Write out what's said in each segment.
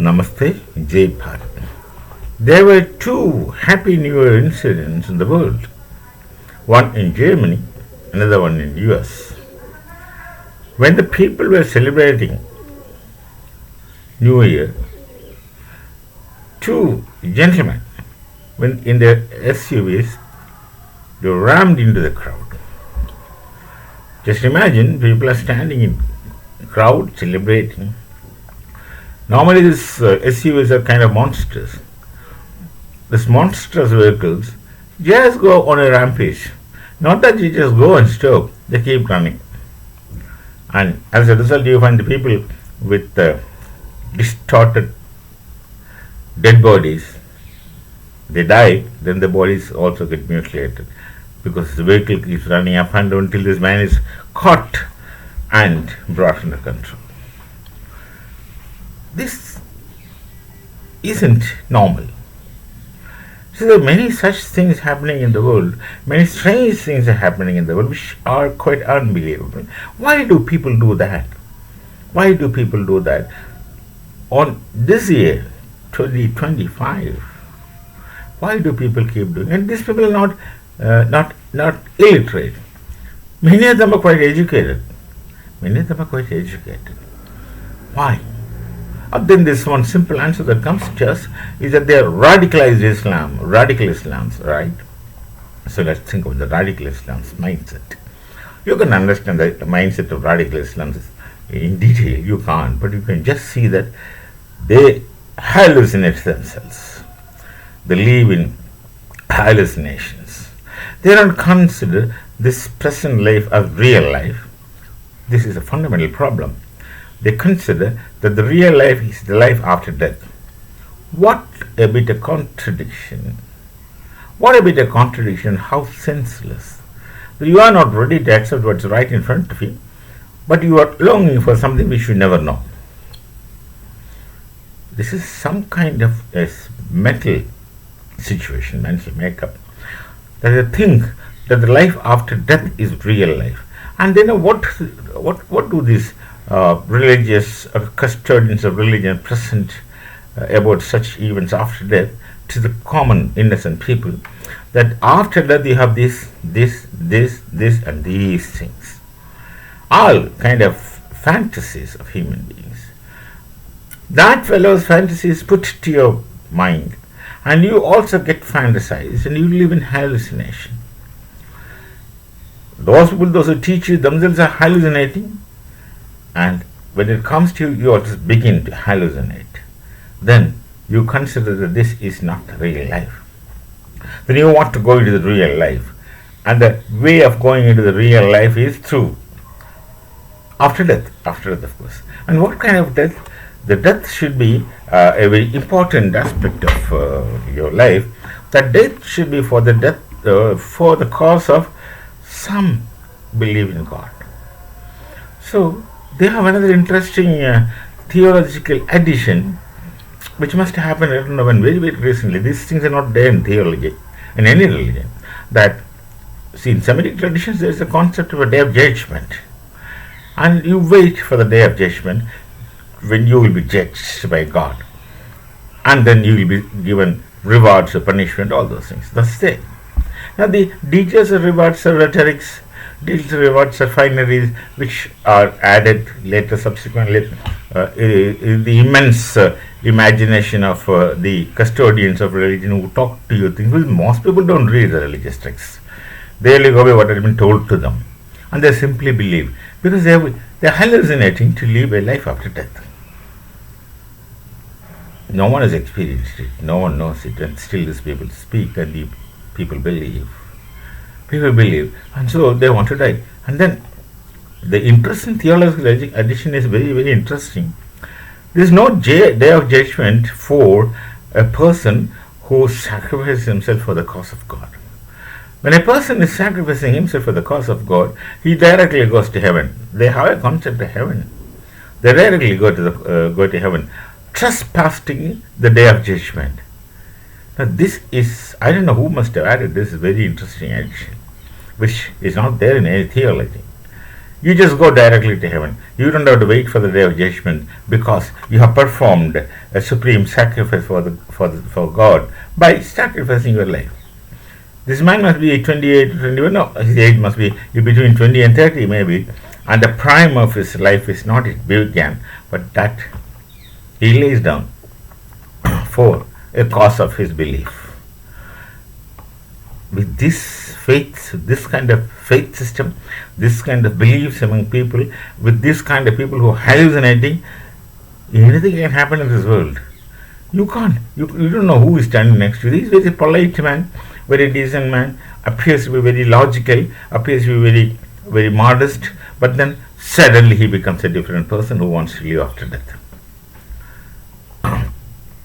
Namaste, Jai Bharat. There were two Happy New Year incidents in the world, one in Germany, another one in US. When the people were celebrating New Year, two gentlemen went in their SUVs, they rammed into the crowd. Just imagine people are standing in crowd celebrating. Normally these SUVs are kind of monsters. These monstrous vehicles just go on a rampage. Not that you just go and stop, they keep running. And as a result, you find the people with distorted dead bodies. They die, then the bodies also get mutilated because the vehicle keeps running up and down until this man is caught and brought under control. This isn't normal. So there are many such things happening in the world, many strange things are happening in the world which are quite unbelievable. Why do people do that? Why do people do that? On this year, 2025, why do people keep doing it? And these people are not illiterate. Many of them are quite educated. Why? Then there's one simple answer that comes to us is that they are radicalized Islam, radical Islams, right? So let's think of the radical Islam's mindset. You can understand the mindset of radical Islam in detail. You can't, but you can just see that they hallucinate themselves. They live in hallucinations. They don't consider this present life as real life. This is a fundamental problem. They consider that the real life is the life after death. What a bit of contradiction. How senseless. You are not ready to accept what's right in front of you, but you are longing for something which you never know. This is some kind of a mental situation, mental makeup, that they think that the life after death is real life. And they know what do these religious custodians of religion present about such events after death to the common innocent people, that after death you have this and these things, all kind of fantasies of human beings. That fellow's fantasy is put to your mind, and you also get fantasized, and you live in hallucination. Those who teach you themselves are hallucinating, and when it comes to you, you also begin to hallucinate. Then you consider that this is not real life. Then you want to go into the real life, and the way of going into the real life is through after death, of course. And what kind of death? The death should be a very important aspect of your life. That death should be for the cause of some belief in God. So they have another interesting theological addition which must happen, I don't know when, very, very recently. These things are not there in theology, in any religion. That, see, in Semitic traditions there is a concept of a day of judgment. And you wait for the day of judgment when you will be judged by God. And then you will be given rewards or punishment, all those things. That's there. Now the details of rewards are rhetorics, details of rewards are fineries which are added later, subsequently. The immense imagination of the custodians of religion who talk to you things. Well, most people don't read the religious texts. They only go by what has been told to them. And they simply believe because they are hallucinating to live a life after death. No one has experienced it. No one knows it. And still these people speak and the people believe. And so they want to die. And then the interesting theological addition is very, very interesting. There is no day of judgment for a person who sacrifices himself for the cause of God. When a person is sacrificing himself for the cause of God, he directly goes to heaven. They have a concept of heaven. They directly go to heaven, trespassing the day of judgment. Now this is, I don't know who must have added this very interesting addition, which is not there in any theology. You just go directly to heaven. You don't have to wait for the day of judgment because you have performed a supreme sacrifice for God by sacrificing your life. This man must be 28 to 21. No, his age must be between 20 and 30 maybe. And the prime of his life is not it began, but that he lays down for a cause of his belief. With this faith, this kind of faith system, this kind of beliefs among people, with this kind of people who are hallucinating, anything can happen in this world. You can't, you don't know who is standing next to you. He is a very polite man, very decent man, appears to be very logical, appears to be very, very modest, but then suddenly he becomes a different person who wants to live after death.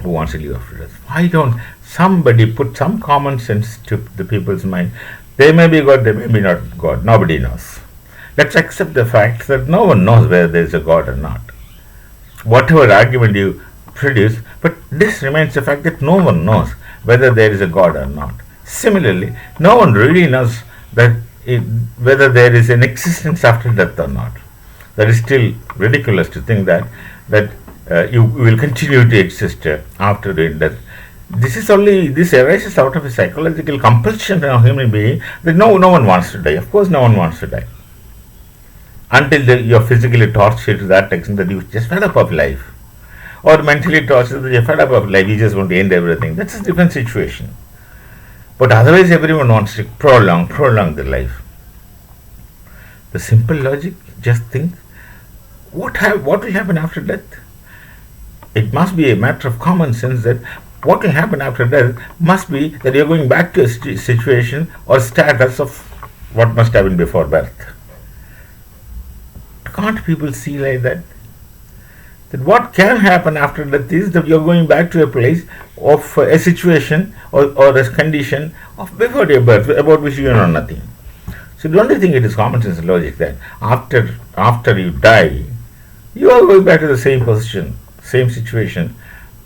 Who wants to live after death? Why don't somebody put some common sense to the people's mind? They may be God, they may be not God. Nobody knows. Let's accept the fact that no one knows whether there is a God or not. Whatever argument you produce, but this remains the fact that no one knows whether there is a God or not. Similarly, no one really knows that whether there is an existence after death or not. That is still ridiculous to think that you will continue to exist after death. This arises out of a psychological compulsion in a human being that no one wants to die. Of course, no one wants to die. Until you are physically tortured to that extent that you just fed up of life. Or mentally tortured that you are fed up of life, you just want to end everything. That's a different situation. But otherwise, everyone wants to prolong their life. The simple logic, just think, what will happen after death? It must be a matter of common sense that what will happen after death must be that you are going back to a situation or status of what must have been before birth. Can't people see like that? That what can happen after death is that you are going back to a place of a situation or a condition of before your birth about which you know nothing. So don't you think it is common sense logic that after you die, you are going back to the same position, same situation,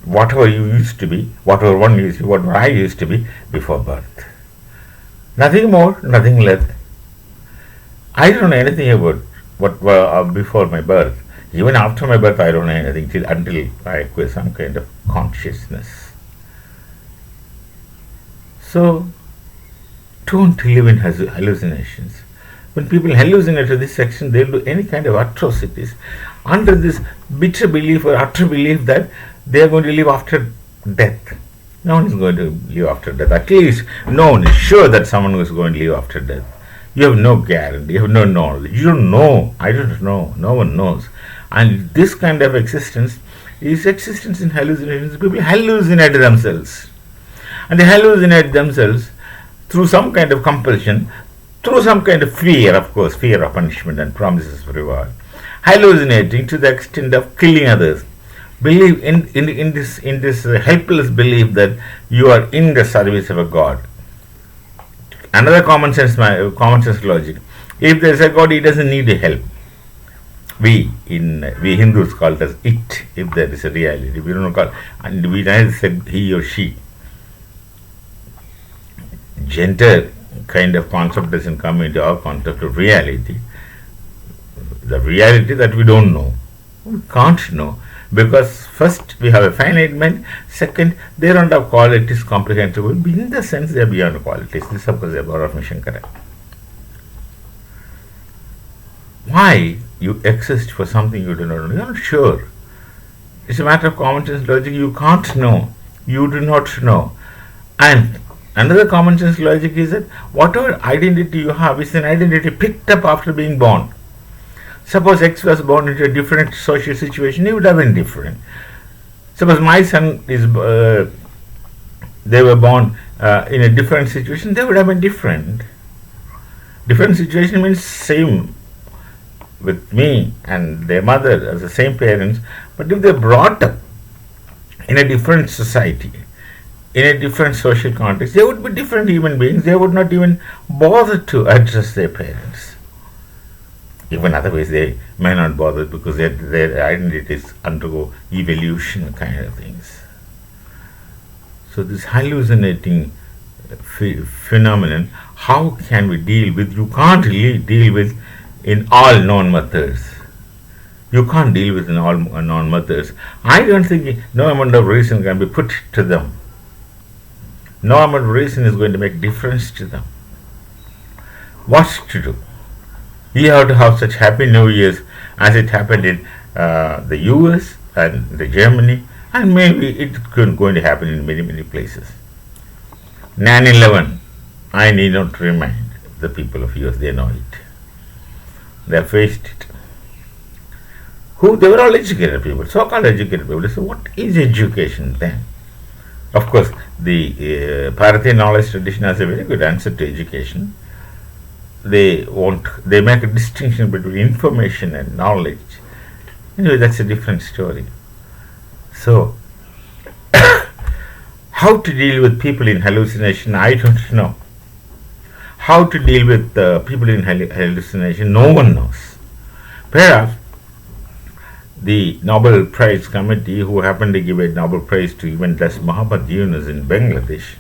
whatever you used to be, whatever one used to be, whatever I used to be before birth. Nothing more, nothing less. I don't know anything about what before my birth. Even after my birth, I don't know anything until I acquire some kind of consciousness. So, don't live in hallucinations. When people hallucinate to this section, they'll do any kind of atrocities under this bitter belief or utter belief that they are going to live after death. No one is going to live after death. At least no one is sure that someone is going to live after death. You have no guarantee, you have no knowledge. You don't know. I don't know. No one knows. And this kind of existence is existence in hallucinations. People hallucinate themselves. And they hallucinate themselves through some kind of compulsion, through some kind of fear, of course, fear of punishment and promises of reward. Hallucinating to the extent of killing others. Believe in this helpless belief that you are in the service of a God. Another common sense logic. If there is a God, he doesn't need help. We Hindus call it as it, if there is a reality. We don't call, and we neither said he or she. Gender kind of concept doesn't come into our concept of reality. The reality that we don't know, we can't know, because first we have a finite mind, second they don't have qualities comprehensible, in the sense they are beyond qualities. This of course is a power of Shankara. Why you exist for something you do not know? You are not sure. It's a matter of common sense logic. You can't know. You do not know. And another common sense logic is that whatever identity you have is an identity picked up after being born. Suppose X was born into a different social situation, he would have been different. Suppose my son they were born in a different situation, they would have been different. Different situation means same with me and their mother as the same parents, but if they are brought up in a different society, in a different social context, they would be different human beings. They would not even bother to address their parents. Even otherwise they may not bother because their identities undergo evolution kind of things. So this hallucinating phenomenon, how can we deal with? You can't really deal with in all known methods. You can't deal with all known methods. I don't think no amount of reason can be put to them. No amount of reason is going to make difference to them. What to do? You have to have such happy New Years as it happened in the US and the Germany, and maybe it's going to happen in many, many places. 9/11, I need not remind the people of US, they know it. They have faced it. They were all educated people, so-called educated people. So what is education then? Of course, the Bharatiya knowledge tradition has a very good answer to education. They make a distinction between information and knowledge. Anyway, that's a different story. So, how to deal with people in hallucination, I don't know. How to deal with people in hallucination, no one knows. Perhaps the Nobel Prize Committee, who happened to give a Nobel Prize to even Muhammad Yunus in Bangladesh,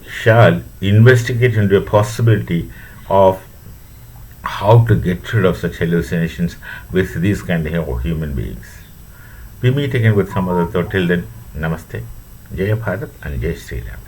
shall investigate into a possibility of how to get rid of such hallucinations with these kind of human beings. We meet again with some other thought. Till then, Namaste, Jai Bharat and Jai Sri Ram.